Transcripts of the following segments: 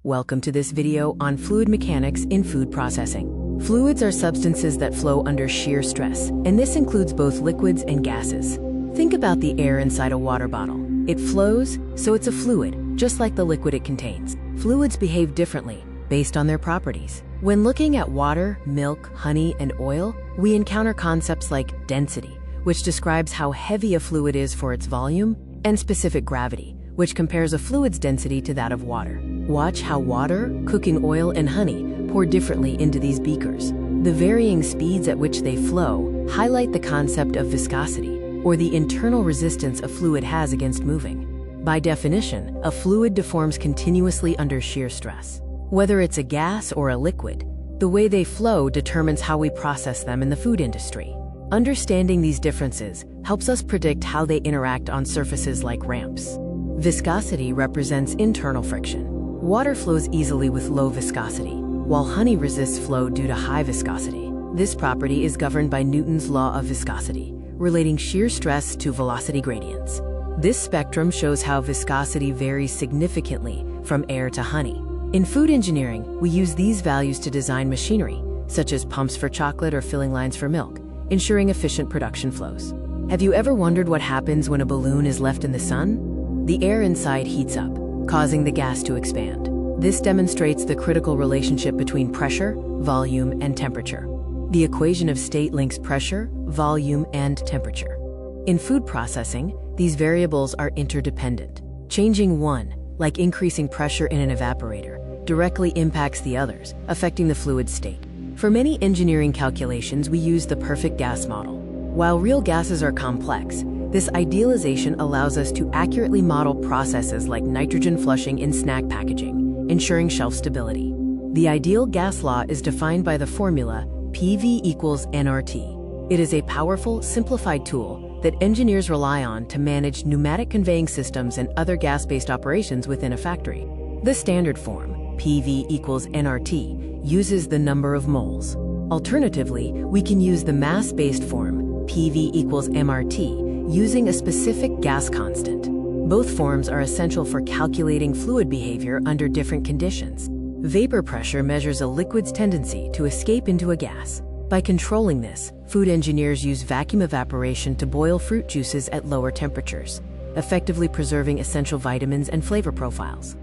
Welcome to this video on fluid mechanics in food processing. Fluids are substances that flow under shear stress, and this includes both liquids and gases. Think about the air inside a water bottle. It flows, so it's a fluid, just like the liquid it contains. Fluids behave differently based on their properties. When looking at water, milk, honey, and oil, we encounter concepts like density, which describes how heavy a fluid is for its volume, and specific gravity, which compares a fluid's density to that of water. Watch how water, cooking oil, and honey pour differently into these beakers. The varying speeds at which they flow highlight the concept of viscosity, or the internal resistance a fluid has against moving. By definition, a fluid deforms continuously under shear stress. Whether it's a gas or a liquid, the way they flow determines how we process them in the food industry. Understanding these differences helps us predict how they interact on surfaces like ramps. Viscosity represents internal friction. Water flows easily with low viscosity, while honey resists flow due to high viscosity. This property is governed by Newton's Law of Viscosity, relating shear stress to velocity gradients. This spectrum shows how viscosity varies significantly from air to honey. In food engineering, we use these values to design machinery, such as pumps for chocolate or filling lines for milk, ensuring efficient production flows. Have you ever wondered what happens when a balloon is left in the sun? The air inside heats up, causing the gas to expand. This demonstrates the critical relationship between pressure, volume, and temperature. The equation of state links pressure, volume, and temperature. In food processing, these variables are interdependent. Changing one, like increasing pressure in an evaporator, directly impacts the others, affecting the fluid state. For many engineering calculations, we use the perfect gas model. While real gases are complex, this idealization allows us to accurately model processes like nitrogen flushing in snack packaging, ensuring shelf stability. The ideal gas law is defined by the formula PV equals nRT. It is a powerful, simplified tool that engineers rely on to manage pneumatic conveying systems and other gas-based operations within a factory. The standard form, PV equals nRT, uses the number of moles. Alternatively, we can use the mass-based form, PV equals mRT, using a specific gas constant. Both forms are essential for calculating fluid behavior under different conditions. Vapor pressure measures a liquid's tendency to escape into a gas. By controlling this, food engineers use vacuum evaporation to boil fruit juices at lower temperatures, effectively preserving essential vitamins and flavor profiles.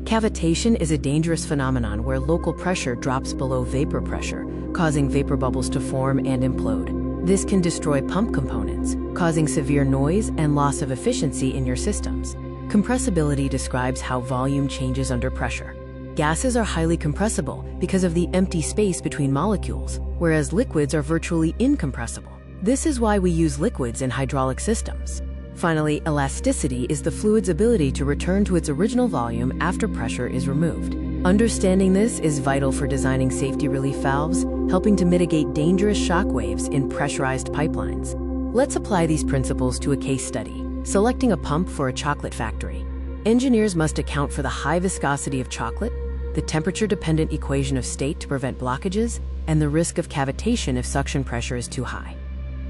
Cavitation is a dangerous phenomenon where local pressure drops below vapor pressure, causing vapor bubbles to form and implode. This can destroy pump components, causing severe noise and loss of efficiency in your systems. Compressibility describes how volume changes under pressure. Gases are highly compressible because of the empty space between molecules, whereas liquids are virtually incompressible. This is why we use liquids in hydraulic systems. Finally, elasticity is the fluid's ability to return to its original volume after pressure is removed. Understanding this is vital for designing safety relief valves, helping to mitigate dangerous shock waves in pressurized pipelines. Let's apply these principles to a case study, selecting a pump for a chocolate factory. Engineers must account for the high viscosity of chocolate, the temperature-dependent equation of state to prevent blockages, and the risk of cavitation if suction pressure is too high.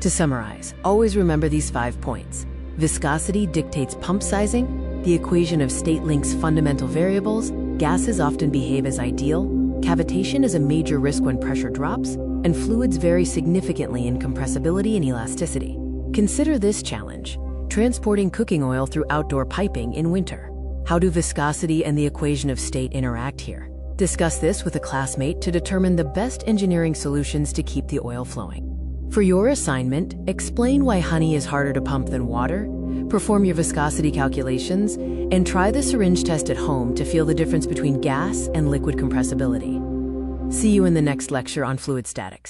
To summarize, always remember these 5 points. Viscosity dictates pump sizing, the equation of state links fundamental variables, gases often behave as ideal, cavitation is a major risk when pressure drops, and fluids vary significantly in compressibility and elasticity. Consider this challenge: transporting cooking oil through outdoor piping in winter. How do viscosity and the equation of state interact here? Discuss this with a classmate to determine the best engineering solutions to keep the oil flowing. For your assignment, explain why honey is harder to pump than water, perform your viscosity calculations, and try the syringe test at home to feel the difference between gas and liquid compressibility. See you in the next lecture on fluid statics.